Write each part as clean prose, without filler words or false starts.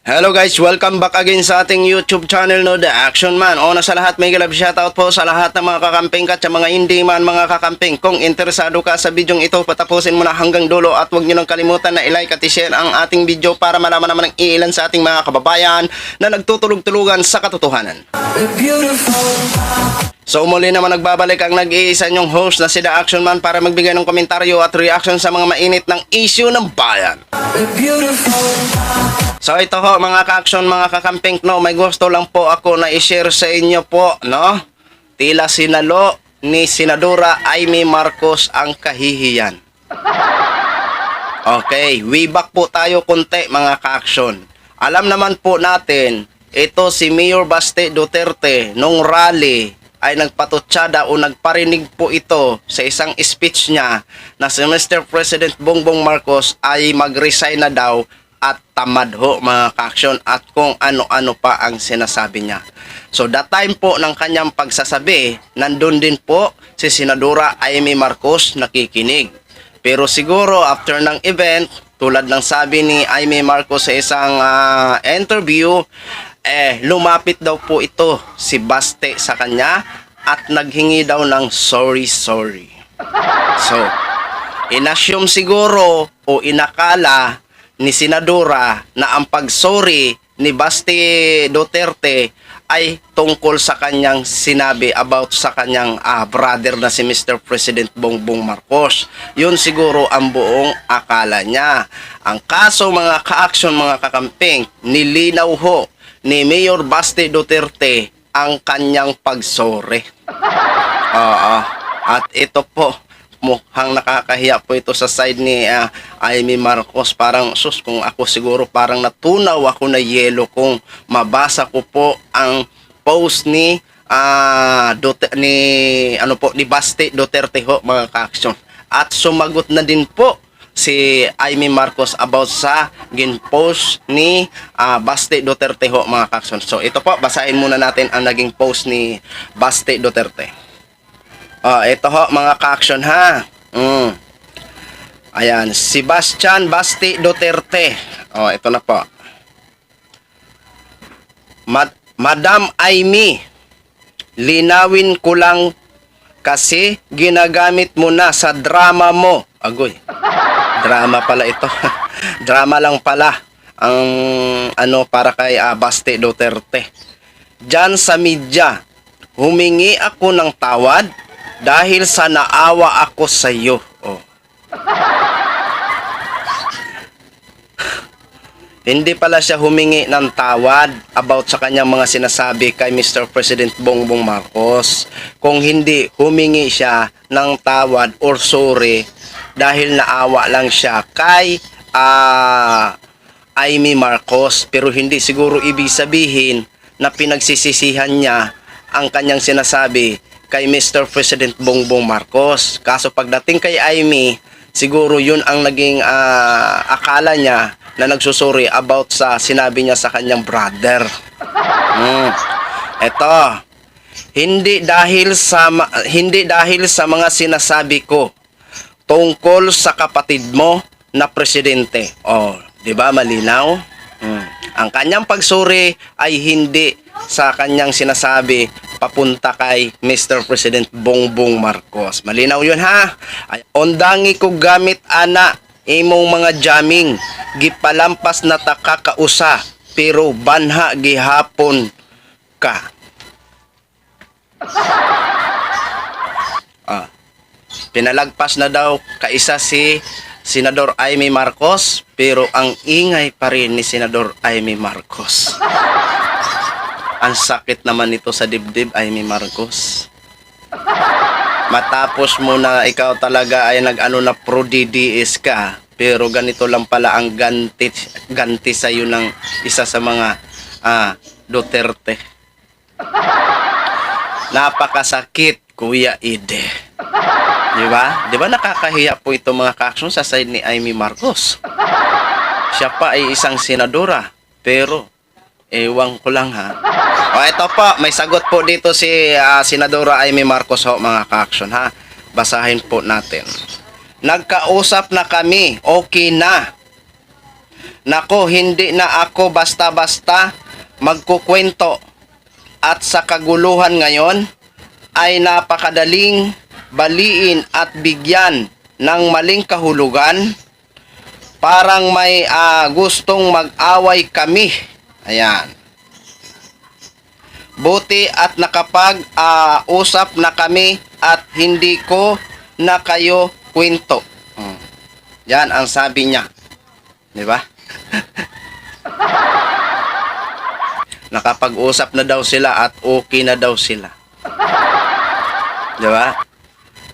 Hello guys, welcome back again sa ating YouTube channel no, The Action Man. Una sa lahat, may galab shoutout po sa lahat ng mga kakamping at sa mga hindi man mga kakamping. Kung interesado ka sa bidyong ito, patapusin mo na hanggang dulo at huwag nyo nang kalimutan na i-like at i-share ang ating video para malaman naman ng ilan sa ating mga kababayan na nagtutulog-tulugan sa katotohanan. So muli naman nagbabalik ang nag-iisa nyong host na si The Action Man para magbigay ng komentaryo at reaction sa mga mainit ng issue ng bayan. So ito ho mga ka-action, mga kakamping, no, may gusto lang po ako na i-share sa inyo po, no? Tila sinalo ni Senadora Amy Marcos ang kahihiyan. Okay, way back po tayo konti mga ka-action. Alam naman po natin, ito si Mayor Baste Duterte nung rally ay nagpatutsada o nagparinig po ito sa isang speech niya na si Mr. President Bongbong Marcos ay mag-resign na daw at tamad ho mga ka-action at kung ano-ano pa ang sinasabi niya. So that time po ng kanyang pagsasabi, nandun din po si Senadora Amy Marcos nakikinig. Pero siguro after ng event, tulad ng sabi ni Amy Marcos sa isang interview, lumapit daw po ito si Baste sa kanya at naghingi daw ng sorry. So, inassume siguro o inakala ni Senadora na ang pag-sorry ni Baste Duterte ay tungkol sa kanyang sinabi about sa kanyang brother na si Mr. President Bongbong Marcos. Yun siguro ang buong akala niya. Ang kaso mga ka-action, mga kakamping, nilinaw ho ni Mayor Baste Duterte ang kanyang pag-sorry. At ito po, mukhang nakakahiya po ito sa side ni Amy Marcos. Parang kung ako siguro parang natunaw ako na yelo kung mabasa ko po ang post ni ni Baste Duterte ho mga ka-action. At sumagot na din po si Amy Marcos about sa gin-post ni Baste Duterte ho mga ka-action. So ito po, basahin muna natin ang naging post ni Baste Duterte. Ito ho mga ka-action ha. Ayan, Sebastian Baste Duterte. Ito na po. Madam Amy, linawin ko lang kasi ginagamit mo na sa drama mo. Agoy. Drama pala ito. Drama lang pala ang para kay Baste Duterte. Diyan sa media, humingi ako ng tawad dahil sa naawa ako sa iyo. Hindi pala siya humingi ng tawad about sa kanyang mga sinasabi kay Mr. President Bongbong Marcos. Kung hindi, humingi siya ng tawad or sorry dahil naawa lang siya kay Amy Marcos. Pero hindi siguro ibig sabihin na pinagsisisihan niya ang kanyang sinasabi kay Mr. President Bongbong Marcos. Kaso pagdating kay Amy, siguro yun ang naging akala niya na nagsusuri about sa sinabi niya sa kanyang brother. Eto, hindi dahil sa mga sinasabi ko tungkol sa kapatid mo na presidente. Di ba malinaw? Ang kanyang pagsuri ay hindi sa kanyang sinasabi papunta kay Mr. President Bongbong Marcos. Malinaw yun ha? Ondangi ko gamit ana imong mga jamming gipalampas na takakausa pero banha gihapon ka. Pinalagpas na daw kaisa si Senador Amy Marcos pero ang ingay pa rin ni Senador Amy Marcos. Ang sakit naman nito sa dibdib, Amy Marcos. Matapos mo na ikaw talaga ay nag-ano na pro-DDS ka, pero ganito lang pala ang ganti sa iyo ng isa sa mga Duterte. Napakasakit, Kuya Ide. Di ba? Di ba nakakahiya po ito mga ka-action sa side ni Amy Marcos? Siya pa ay isang senadora, pero ewan ko lang ha. Ito po, may sagot po dito si Senadora Amy Marcos ho mga ka-action ha. Basahin po natin. Nagkausap na kami, okay na. Nako, hindi na ako basta-basta magkukwento. At sa kaguluhan ngayon ay napakadaling baliin at bigyan ng maling kahulugan. Parang may gustong mag-away kami. Ayan. Buti at nakapag-usap na kami at hindi ko na kayo kwento. Yan ang sabi niya. Di ba? Nakapag-usap na daw sila at okay na daw sila. Di ba?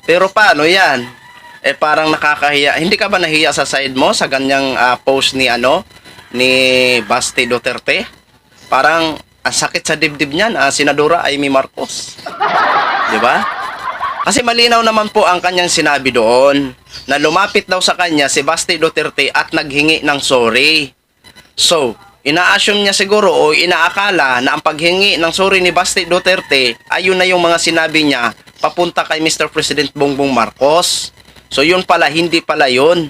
Pero paano yan? Parang nakakahiya. Hindi ka ba nahiya sa side mo sa ganyang post ni Basti Duterte? Parang ang sakit sa dibdib niyan, Senadora Amy Marcos. Di ba? Kasi malinaw naman po ang kanyang sinabi doon na lumapit daw sa kanya si Basti Duterte at naghingi ng sorry. So, ina-assume niya siguro o inaakala na ang paghingi ng sorry ni Basti Duterte ayun na yung mga sinabi niya papunta kay Mr. President Bongbong Marcos. So, yun pala, hindi pala yun.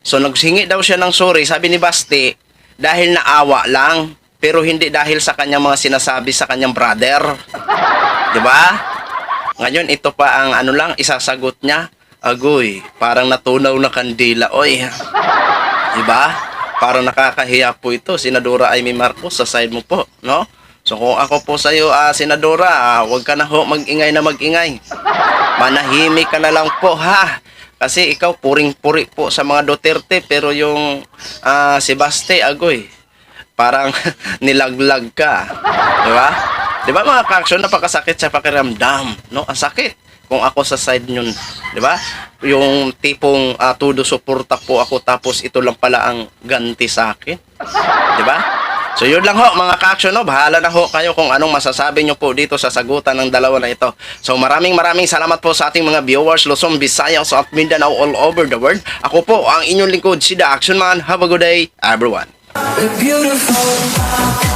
So, naghingi daw siya ng sorry, sabi ni Basti, dahil naawa lang, pero hindi dahil sa kanyang mga sinasabi sa kanyang brother. Diba? Ngayon, ito pa ang isasagot niya. Agoy, parang natunaw na kandila. Oy, diba? Parang nakakahiya po ito, Senadora Amy Marcos, sa side mo po, no? So, kung ako po sa iyo, Senadora, huwag ka na ho mag-ingay na mag-ingay. Manahimik ka na lang po, ha? Kasi ikaw, puring-puri po sa mga Duterte, pero yung si Basti, agoy, parang nilaglag ka. Diba? Diba mga ka-action, napakasakit sa pakiramdam, no? Ang sakit kung ako sa side nyo, diba? Yung tipong todo suporta po ako, tapos ito lang pala ang ganti sa akin. Diba? So yun lang ho mga ka-action, no? Bahala na ho kayo kung anong masasabi nyo po dito sa sagutan ng dalawa na ito. So maraming salamat po sa ating mga viewers, Luzon, Visayas at Mindanao all over the world. Ako po ang inyong lingkod, si The Action Man. Have a good day, everyone. Beautiful.